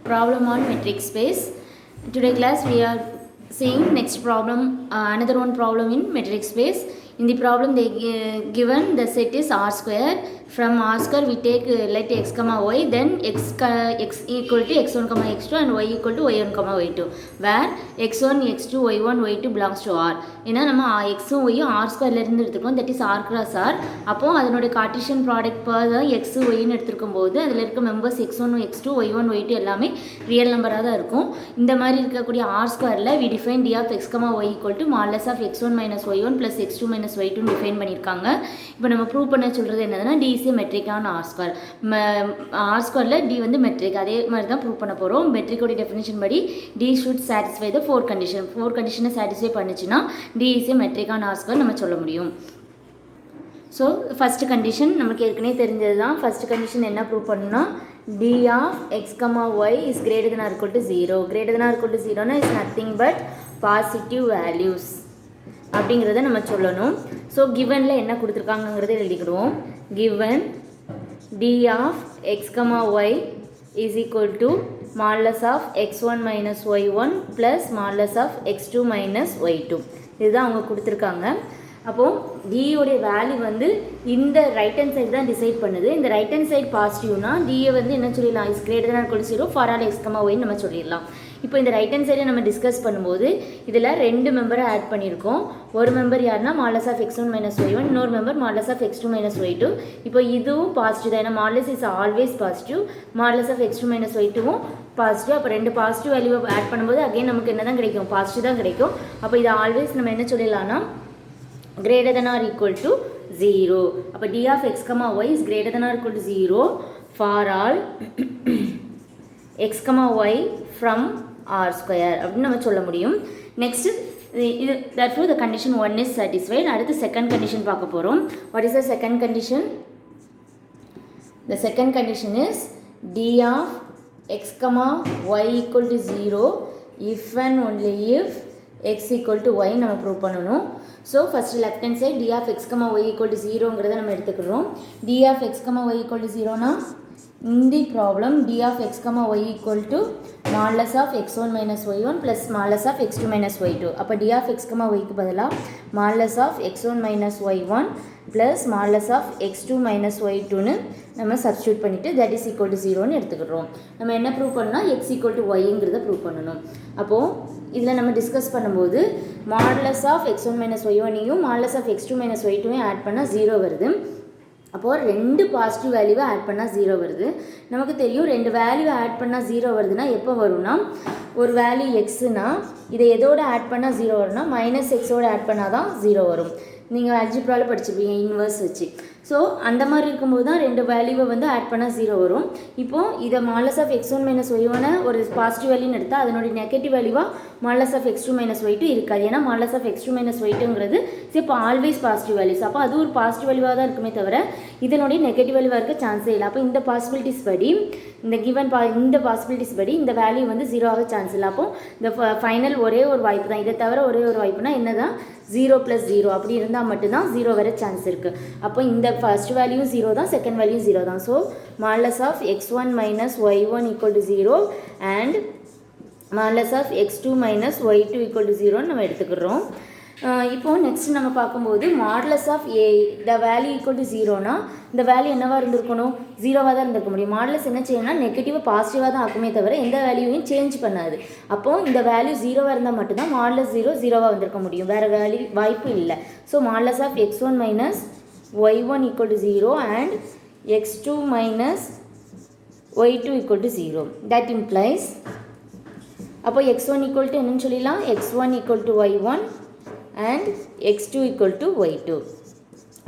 Problem on metric space. Today class we are seeing next problem, another one problem in metric space. In the problem they given the set is r square. From r square we take let x comma y, then x equal to x1 comma x2 and y equal to y1 comma y2, where x1 x2 y1 y2 belongs to r. ஏன்னா நம்ம எக்ஸும் ஒய்யும் R ஸ்கொயர்லேருந்து எடுத்துருக்கோம், that is R cross R. அப்போது அதனுடைய Cartesian product பர் X ஒய்ன்னு எடுத்துருக்கும் போது அதில் இருக்க members x1 x2 y1 y2 எல்லாமே ரியல் நம்பராக தான் இருக்கும். இந்த மாதிரி இருக்கக்கூடிய ஆர் ஸ்கொயரில் we define d of X comma Y equal to modulus of x1 minus y1 plus x2 minus y2 define பண்ணியிருக்காங்க. இப்போ நம்ம ப்ரூவ் பண்ண சொல்கிறது என்னதுன்னா டி இஸ் மெட்ரிக்கான ஆர் ஸ்கொயர். ஆர் ஸ்கொயரில் டி வந்து மெட்ரிக், அதே மாதிரி தான் ப்ரூவ் பண்ண போகிறோம். மெட்ரிக்கோட டெஃபினேஷன் படி d should satisfy the four கண்டிஷனை சாட்டிஸ்ஃபை பண்ணிச்சுன்னா டி இஸ் ஏ மெட்ரிக்கான ஆர் ஸ்கொயர் நம்ம சொல்ல முடியும். ஸோ ஃபஸ்ட்டு கண்டிஷன் நமக்கு ஏற்கனவே தெரிஞ்சது தான். ஃபஸ்ட்டு கண்டிஷன் என்ன ப்ரூவ் பண்ணணும்னா d of X comma y is greater than or equal to 0. Greater than or equal to 0னா is nothing but positive values அப்படிங்கிறத நம்ம சொல்லணும். ஸோ கிவனில் என்ன கொடுத்துருக்காங்கங்கிறத எழுதிக்கிடுவோம். Given d of X comma y is equal to modulus of x1 minus y1 plus modulus of x2 minus y2. இதுதான் அவங்க கொடுத்துருக்காங்க. அப்போது டியோடைய வேல்யூ வந்து இந்த ரைட் ஹேண்ட் சைடு தான் டிசைட் பண்ணுது. இந்த ரைட் ஹேண்ட் சைடு பாசிட்டிவ்னா டியை வந்து என்ன சொல்லிடலாம், is greater than equal to 0 for all x comma ஒய்ன்னு நம்ம சொல்லிடலாம். இப்போ இந்த ரைட் ஹேண்ட் சைடை நம்ம டிஸ்கஸ் பண்ணும்போது இதில் 2 மெம்பரை ஆட் பண்ணியிருக்கோம். ஒரு மெம்பர் யாருன்னா மாலஸ் ஆஃப் x1 மைனஸ் y1, இன்னொரு மெம்பர் மாலஸ் ஆஃப் x2 மைனஸ் y2. இப்போ இதுவும் பாசிட்டிவ் தான், ஏன்னா modulus is always positive. Modulus of x2 minus y2வும் பாசிட்டிவ். அப்போ 2 பாசிட்டிவ் வேல்யூவை ஆட் பண்ணும்போது அகைன் நமக்கு என்ன தான் கிடைக்கும், பாசிட்டிவ் தான் கிடைக்கும். அப்போ இது ஆல்வேஸ் நம்ம என்ன சொல்லிடலாம்னா greater than or equal to 0. அப்போ d of x comma y is greater than or equal to 0 for all x comma y from r square அப்படின்னு நம்ம சொல்ல முடியும். நெக்ஸ்ட் இது therefore the condition 1 is satisfied. அடுத்து second condition பார்க்க போகிறோம். what is the second condition? The second condition is d of x comma y equal to 0 if and only if x equal to y நம்ம prove பண்ணணும். So first left hand side d of X comma Y equal to 0ங்கிறத நம்ம எடுத்துக்கிறோம். D of X comma Y equal to 0னா இந்த problem d of X comma Y equal to modulus of x1 minus y1 plus modulus of x2 minus y2. அப்போ d of X comma ஒய்க்கு பதிலாக modulus of x1 minus y1 plus modulus of x2 minus y2ன்னு நம்ம substitute பண்ணிவிட்டு that is equal to 0ன்னு எடுத்துக்கிறோம். நம்ம என்ன ப்ரூவ் பண்ணால் எக்ஸ் ஈக்குவல் டு ஒய்ங்கிறத ப்ரூவ் பண்ணணும். அப்போது இதில் நம்ம டிஸ்கஸ் பண்ணும்போது மாடலஸ் ஆஃப் x1 மைனஸ் y1ஐயும் மாடலஸ் ஆஃப் x2 மைனஸ் y2ஐயும் ஆட் பண்ணால் 0 வருது. அப்போது 2 பாசிட்டிவ் வேல்யூவை ஆட் பண்ணால் 0 வருது. நமக்கு தெரியும் 2 வேல்யூவை ஆட் பண்ணால் 0 வருதுன்னா எப்போ வரும்னா, ஒரு வேல்யூ எக்ஸுனா இதை எதோட ஆட் பண்ணால் 0 வரும்னா மைனஸ் எக்ஸோடு ஆட் பண்ணால் தான் 0 வரும். நீங்கள் அல்ஜிப்ராவில் படிச்சுப்பீங்க இன்வர்ஸ் வச்சு. ஸோ அந்த மாதிரி இருக்கும்போது தான் 2 வேல்யூவை வந்து ஆட் பண்ணால் 0 வரும். இப்போது இதை மாலஸ் ஆஃப் x1 மைனஸ் y1 ஒரு பாசிட்டிவ் வேல்யூன்னு எடுத்தால் அதனுடைய நெகட்டிவ் வேல்யூவாக மாலஸ் ஆஃப் x2 மைனஸ் y2 இருக்காது. ஏன்னா மாலஸ் ஆஃப் x2 மைனஸ் y2ங்கிறது இப்போ ஆல்வேஸ் பாசிட்டிவ் வேல்யூஸ். அப்போ அது ஒரு பாசிட்டிவ் வேல்யூவாக தான் இருக்குமே தவிர இதனுடைய நெகட்டிவ் வேல்யூவாக இருக்க சான்ஸே இல்லை. அப்போ இந்த பாசிபிலிட்டிஸ் படி இந்த கிவன் இந்த பாசிபிலிட்டிஸ் படி இந்த வேல்யூ வந்து 0 ஆக சான்ஸ் இல்லை. அப்போ இந்த ஃபைனல் ஒரே ஒரு வாய்ப்பு தான், இதை தவிர ஒரே ஒரு வாய்ப்புனா என்ன தான் 0 + 0 அப்படி இருந்தால் மட்டும்தான் 0 வர சான்ஸ் இருக்குது. அப்போ இந்த ஃபர்ஸ்ட் வேல்யூ 0 தான், செகண்ட் வேல்யூ 0 தான். So modulus of x1 minus y1 equal to 0 and modulus of x2 minus y2 equal to 0ன்னு நம்ம எடுத்துக்கிறோம். இப்போது நெக்ஸ்ட் நம்ம பார்க்கும்போது modulus of a the value equal to 0னா இந்த வேல்யூ என்னவாக இருந்திருக்கணும், 0வாக தான் இருந்திருக்க முடியும். மாடலஸ் என்ன செய்யணும்னா நெகட்டிவாக பாசிட்டிவாக தான் ஆக்குமே தவிர எந்த வேல்யூவையும் சேஞ்ச் பண்ணாது. அப்போது இந்த வேல்யூ 0வாக இருந்தால் மட்டும்தான் மாடலஸ் 0வாக வந்திருக்க முடியும், வேறு வேல்யூ வாய்ப்பு இல்லை. So modulus of x1 minus y1 equal to 0 and x2 minus y2 equal to 0. That implies அப்போ x1 ஈக்குவல் டு என்னன்னு சொல்லிடலாம், x1 equal to y1 and x2 equal to y2.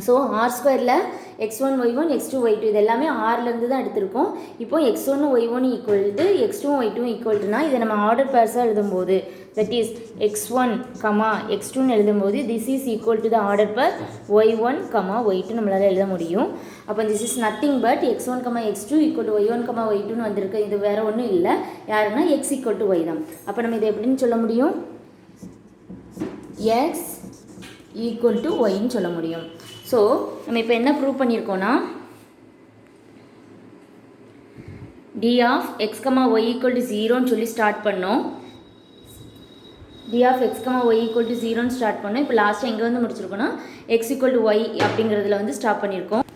So R ஸ்கொயரில் x1 y1 x2 y2 இது எல்லாமே ஆர்லேருந்து தான் எடுத்திருக்கோம். இப்போ x1 y1 equal to x2 y2 ஈக்குவல்ட்டுனா இதை நம்ம ஆர்டர் பேர்ஸாக எழுதும்போது தட் இஸ் x1 x2ன்னு எழுதும்போது this is equal to the order பேர் y1 y2 நம்மளால் எழுத முடியும். அப்போ this is nothing but x1 x2 equal to y1 y2ன்னு வந்திருக்கு. இது வேறு ஒன்றும் இல்லை, யாருன்னா x ஈக்குவல் டு y தான். அப்போ நம்ம இதை எப்படின்னு சொல்ல முடியும், x ஈக்குவல் டு ஒய்ன்னு சொல்ல முடியும். ஸோ நம்ம இப்போ என்ன ப்ரூவ் பண்ணியிருக்கோன்னா d of X comma Y equal to ஜீரோன்னு சொல்லி ஸ்டார்ட் பண்ணோம். D of X comma Y equal to ஜீரோன்னு ஸ்டார்ட் பண்ணோம். இப்போ லாஸ்ட்டாக எங்கே வந்து முடிச்சிருக்கோன்னா எக்ஸ் ஈக்குவல் டு ஒய் அப்படிங்கிறதுல வந்து ஸ்டாப் பண்ணியிருக்கோம்.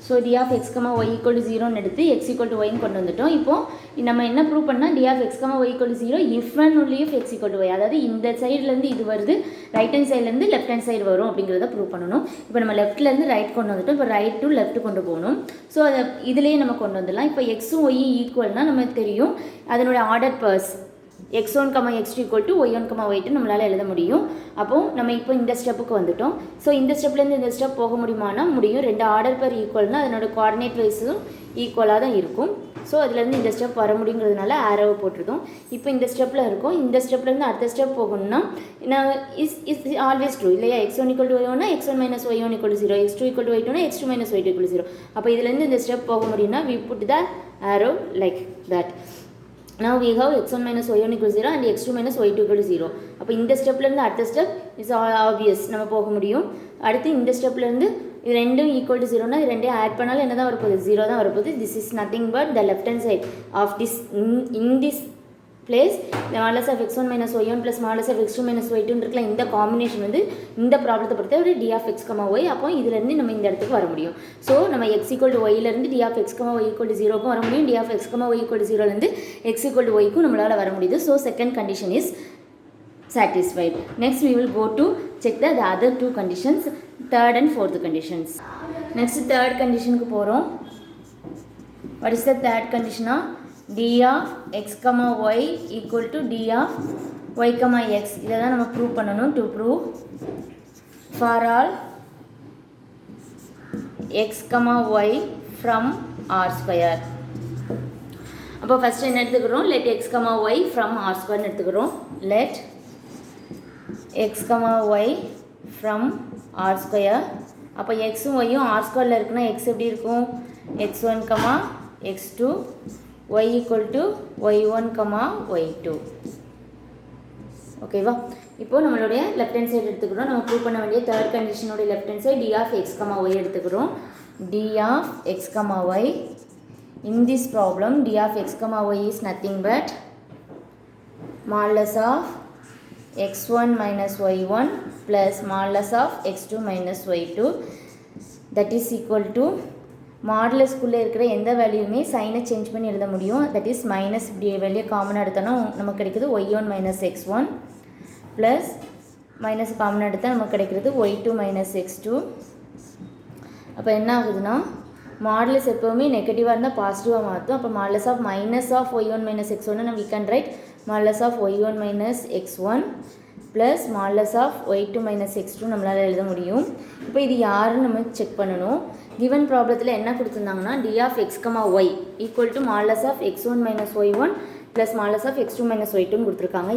So d of X comma Y equal to ஜீரோன்னு எடுத்து எக்ஸ் ஈக்குவல் டு ஒய்ன்னு கொண்டு வந்துட்டோம். இப்போது நம்ம என்ன ப்ரூவ் பண்ணால் D of X comma Y equal to zero if and only if X equal to Y, அதாவது இந்த சைட்லேருந்து இது வருது, ரைட் ஹேண்ட் சைட்லேருந்து லெஃப்ட் ஹேண்ட் சைடு வரும் அப்படிங்கிறத ப்ரூவ் பண்ணணும். இப்போ நம்ம லெஃப்ட்லேருந்து ரைட் கொண்டு வந்துட்டோம். இப்போ ரைட் டு லெஃப்ட் கொண்டு போகணும். ஸோ அதை இதுலேயே நம்ம கொண்டு வந்துடலாம். இப்போ எக்ஸும் ஒய்யும் ஈக்குவல்னால் நமக்கு தெரியும் அதனுடைய order purse x1, x2 equal to y1, y2 நம்மளால் எழுத முடியும். அப்போது நம்ம இப்போ இந்த ஸ்டெப்புக்கு வந்துட்டோம். ஸோ இந்த ஸ்டெப்லேருந்து இந்த ஸ்டெப் போக முடியுமானா முடியும். ரெண்டு ஆர்டர் பேர் ஈக்குவல்னால் அதனோட கோஆர்டினேட் வைஸும் ஈக்குவலாக தான் இருக்கும். ஸோ அதுலேருந்து இந்த ஸ்டெப் வர முடியுங்கிறதுனால ஆரோவை போட்டிருக்கோம். இப்போ இந்த ஸ்டெப்பில் இருக்கும். இந்த ஸ்டெப்லேருந்து அடுத்த ஸ்டெப் போகணும்னா நான் இஸ் ஆல்வேஸ் ட்ரூ இல்லையா? x1 equal to y1 x1 minus y1 equal to 0, x2 equal to y2 x2 minus y2 equal to 0. அப்போ இதுலேருந்து இந்த ஸ்டெப் போக முடியும்னா we put the arrow like that. Now we have x1 minus y1 equal to 0 and x2 minus y2 equal to 0. அப்போ இந்த ஸ்டெப்லேருந்து அடுத்த step is obvious நம்ம போக முடியும். அடுத்து இந்த ஸ்டெப்லேருந்து இது ரெண்டும் ஈக்குவல் டு ஜீரோனா இது ரெண்டையும் ஆட் பண்ணாலும் என்ன தான் வரப்போகுது? ஜீரோ தான் வரப்போகுது. This is nothing but the left hand side of this in this place the modulus of x1 minus y1 plus modulus of x2 minus y2 இருக்குல்ல, இந்த காம்பினேஷன் வந்து இந்த ப்ராப்ளத்தை பொறுத்த ஒரு d of X comma y. அப்போ இதுலேருந்து நம்ம இந்த இடத்துக்கு வர முடியும். ஸோ நம்ம எக்ஸ் ஈக்குவல் டு ஒய்லேருந்து d of X comma Y equal to ஜீரோக்கும் வர முடியும். D of X comma Y equal to ஜீரோலேருந்து எக்ஸ் ஈக்குவல் டு ஒய்க்கும் நம்மளால் வர முடியுது. So second condition is satisfied. Next we will go to check the other two conditions, third and fourth conditions. Next third condition க்கு போறோம். What is the third condition? D of x comma y equal to D of y comma x. இதை தான் நம்ம prove பண்ணணும். To prove for all x comma y from r square. அப்போ first என்ன எடுத்துக்கிறோம்? let x comma y from r square எடுத்துக்கிறோம். let x comma y from r square. அப்போ xும் yயும் r squareல இருக்குன்னா x எப்படி இருக்கும்? x1, x2, y equal to y1, y2. ஓகேவா? இப்போ நம்மளுடைய லெஃப்ட் ஹேண்ட் சைடு எடுத்துக்கிறோம். நம்ம ப்ரூவ் பண்ண வேண்டிய தேர்ட் கண்டிஷனோட left hand side d of x, y எடுத்துக்கிறோம். d of x, y. In this problem d of x, y is nothing but modulus of x1 minus y1 plus modulus of x2 minus y2, that is equal to மாடுலஸ்குள்ளே இருக்கிற எந்த வேல்யூமே சைனை change பண்ணி எழுத முடியும். That is minus இப்படி value காமனாக எடுத்தோன்னா நமக்கு கிடைக்குது y1 minus x1 plus minus காமனாக எடுத்தால் நமக்கு கிடைக்கிறது y2 மைனஸ் x2. அப்போ என்ன ஆகுதுன்னா மாடுலஸ் எப்போவுமே நெகட்டிவாக இருந்தால் பாசிட்டிவாக மாற்றும். அப்போ modulus of minus of y1 minus x1 நம்ம we can write modulus of y1 minus x1 plus modulus of y2 minus x2 நம்மளால் எழுத முடியும். இப்போ இது யாருன்னு நம்ம செக் பண்ணணும். given ப்ராப்ளத்தில் என்ன கொடுத்துருந்தாங்கன்னா d of x, y equal to modulus of x1 minus y1 plus modulus of x2 minus y2 கொடுத்துருக்காங்க.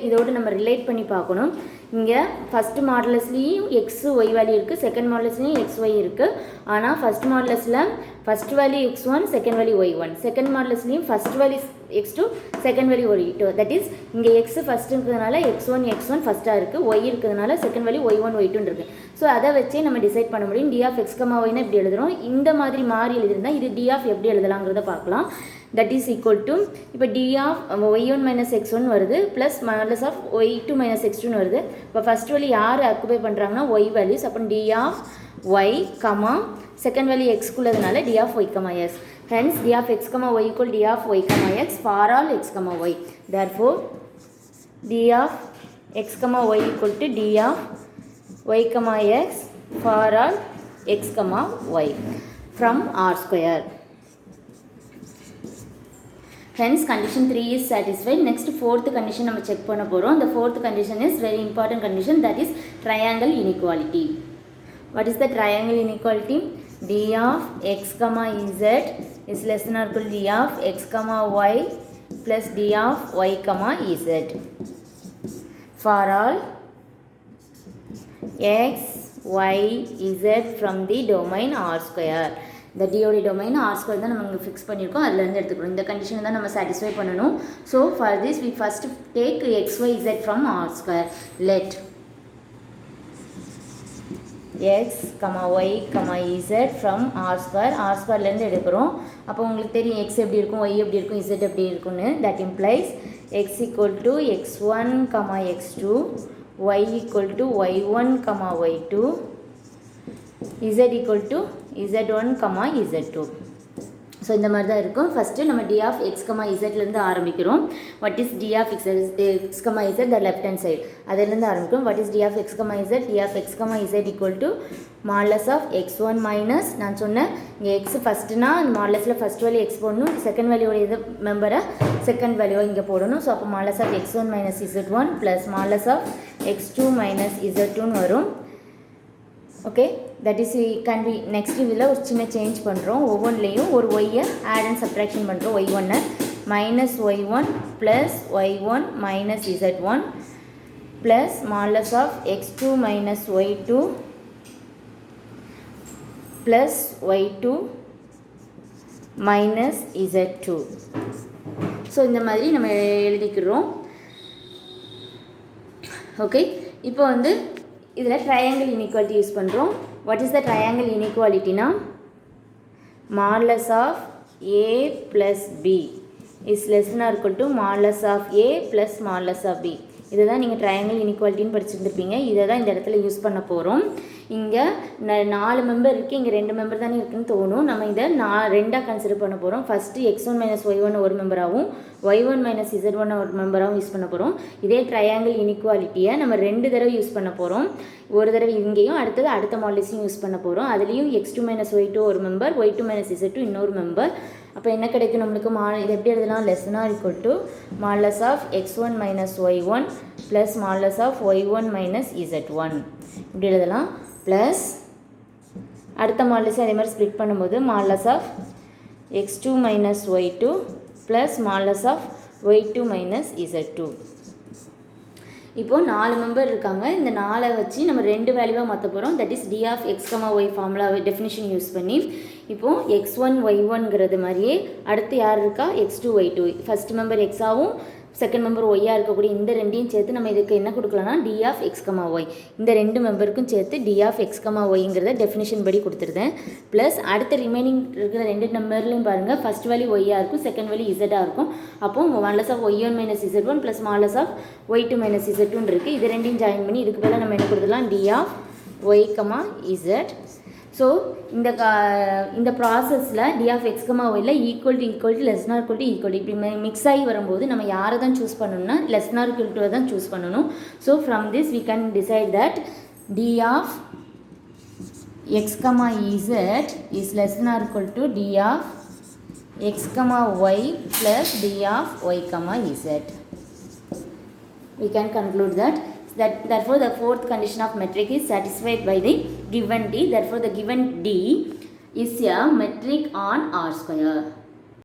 இதோடு நம்ம ரிலேட் பண்ணி பார்க்கணும். இங்கே ஃபஸ்ட்டு மாடுலஸ்லேயும் எக்ஸ் ஒய் வேல்யூ இருக்குது, செகண்ட் மாடுலஸ்லேயும் எக்ஸ் ஒய் இருக்குது. ஆனால் ஃபஸ்ட் மாடுலஸில் first value x1, second value y1, second மாடுலஸ்லேயும் first value x2, second value y2. That is இங்கே எக்ஸ் ஃபஸ்ட்டு இருக்கிறதுனால x1 ஃபஸ்ட்டாக இருக்குது, ஒய் இருக்கிறதுனால செகண்ட் வேல்யூ y1, y2 இருக்குது. ஸோ அதை வச்சே நம்ம டிசைட் பண்ண முடியும். d of x, yனா இப்படி எழுதுகிறோம். இந்த மாதிரி மாறி எழுதிருந்தால் இது d of எப்படி எழுதலாங்கிறத பார்க்கலாம். தட் இஸ் ஈக்குவல் டு இப்போ d of y1 minus x1 வருது plus modulus of y2 minus x2 வருது. இப்போ ஃபஸ்ட் வேல்யூ யார் ஆக்குபை பண்ணுறாங்கன்னா y வேல்யூஸ். அப்போ d of y, second value எக்ஸ்குள்ளதுனால d of y, s. Hence d of x, y equal d of y, x for all x, y. Therefore d of x, y equal to d of y, x for all x, y from r square. Hence condition 3 is satisfied. Next fourth condition நம்ம check பண்ண போகிறோம். The fourth condition is very important condition, that is triangle inequality. What is the triangle inequality? d of x, z is less than or equal to d of x, y plus d of y, z for all x, y, z from the domain r square. இந்த டியோடைய domain R square தான் நம்ம இங்கே fix பண்ணியிருக்கோம், அதுலேருந்து எடுத்துக்கணும். இந்த கண்டிஷனை தான் நம்ம சாட்டிஸ்ஃபை பண்ணணும். So for this we first take x, y, z from R square. Let x comma y comma z from R ஸ்கொயர்லேருந்து எடுக்கிறோம். அப்போ உங்களுக்கு தெரியும் எக்ஸ் எப்படி இருக்கும், ஒய் எப்படி இருக்கும், இசட் எப்படி இருக்கும்னு. That implies X equal to x1 comma x2, y equal to y1 comma y2, z equal to z1 comma z2. So இந்த மாதிரி தான் இருக்கும். ஃபஸ்ட்டு நம்ம டி ஆஃப் எக்ஸ் கமா இசட்லேருந்து ஆரம்பிக்கிறோம். What is D of X comma Z the left hand side அதிலேருந்து ஆரம்பிக்கும். What is D of X comma Z, D of X comma Z equal to modulus of x1 minus, நான் சொன்னேன் இங்கே x ஃபஸ்ட்டுனா மாடலஸில் first value x போடணும், second வேல்யூவோட இது மெம்பரை செகண்ட் வேல்யூவை இங்கே போடணும். ஸோ அப்போ modulus of x1 minus z1 plus modulus of x2 minus z2ன்னு வரும். Okay, that is can be next இதில் ஒரு சின்ன சேஞ்ச் பண்ணுறோம். ஒவ்வொன்றிலையும் ஒரு ஒய்யை ஆட் அண்ட் சப்ட்ராக்ஷன் பண்ணுறோம். y1 minus y1 plus y1 minus z1 plus modulus of x2 minus y2 plus y2 minus z2. So இந்த மாதிரி நம்ம எழுதிக்கிறோம். ஓகே, இப்போ வந்து இதில் ட்ரையாங்கிள் இன்இக்வாலிட்டி யூஸ் பண்ணுறோம். வாட் இஸ் த ட்ரையாங்கிள் இன்இக்வாலிட்டினா modulus of a plus b is less than or equal to modulus of a plus modulus of b. இதை தான் நீங்கள் ட்ரையாங்கிள் இன்இக்வாலிட்டின்னு படிச்சுருந்துருப்பீங்க. இதை தான் இந்த இடத்துல யூஸ் பண்ண போகிறோம். இங்கே 4 மெம்பர் இருக்குது, இங்கே 2 மெம்பர் தானே இருக்குதுன்னு தோணும். நம்ம இதை 2ஆக கன்சிடர் பண்ண போகிறோம். ஃபஸ்ட்டு x1 மைனஸ் y1 ஒரு மெம்பராகவும் y1 மைனஸ் z1 ஒரு மெம்பராகவும் யூஸ் பண்ண போகிறோம். இதே ட்ரையாங்கிள் இன்இக்வாலிட்டியை நம்ம 2 தடவை யூஸ் பண்ண போகிறோம். ஒரு தடவை இங்கேயும் அடுத்த மாடல்ஸையும் யூஸ் பண்ண போகிறோம். அதுலேயும் x2 மைனஸ் y2 ஒரு மெம்பர், y2 மைனஸ் z2 இன்னொரு மெம்பர். அப்போ என்ன கிடைக்கும் நம்மளுக்கு, இது எப்படி எழுதலாம், less than or equal to modulus of x1 minus y1 plus modulus of y1 minus z1 இப்படி எழுதலாம். ப்ளஸ் அடுத்த மாடலஸை அதே மாதிரி ஸ்ப்ளிட் பண்ணும்போது modulus of x2 minus y2 plus modulus of y2 minus z2. இப்போது 4 மெம்பர் இருக்காங்க. இந்த 4 வச்சு நம்ம 2 வேல்யூவாக மாற்ற போகிறோம். That is D of X comma Y formula definition use பண்ணி. இப்போது x1 y1ங்கிறது மாதிரியே அடுத்து யார் இருக்கா, x2 y2. ஃபஸ்ட் மெம்பர் எக்ஸாகவும் செகண்ட் மெம்பர் ஒய்யாக இருக்கக்கூடிய இந்த ரெண்டையும் சேர்த்து நம்ம இதுக்கு என்ன கொடுக்கலாம்னா d of X comma y. இந்த 2 மெம்பருக்கும் சேர்த்து டி ஆஃப் எக்ஸ் கமா ஒய்ங்கிறத டெஃபினிஷன் படி கொடுத்துருந்தேன். ப்ளஸ் அடுத்த ரிமைனிங் இருக்கிற 2 நம்பர்லையும் பாருங்கள், ஃபஸ்ட் வேல்யூ ஒய்யாக இருக்கும், செகண்ட் வேல்யூ இசடாக இருக்கும். அப்போது modulus of y1 minus z1 plus modulus of y2 minus z2 இருக்குது. இது ரெண்டையும் ஜாயின் பண்ணி இதுக்கு மேலே நம்ம என்ன கொடுத்துலாம், d of y comma z. So இந்த ப்ராசஸில் டி ஆஃப் எக்ஸ் கமா ஒய்யில் equal to less nor equal to equal இப்படி மிக்ஸ் ஆகி வரும்போது நம்ம யாரை தான் சூஸ் பண்ணணும்னா லெஸ் நார் ஈக்குவல் டு தான் சூஸ் பண்ணணும். So from this we can decide that d of X comma z is less nor equal to d of X comma y plus d of y comma z. We can conclude that therefore the fourth condition of metric is satisfied by the given D. Therefore the given D is a metric on R square.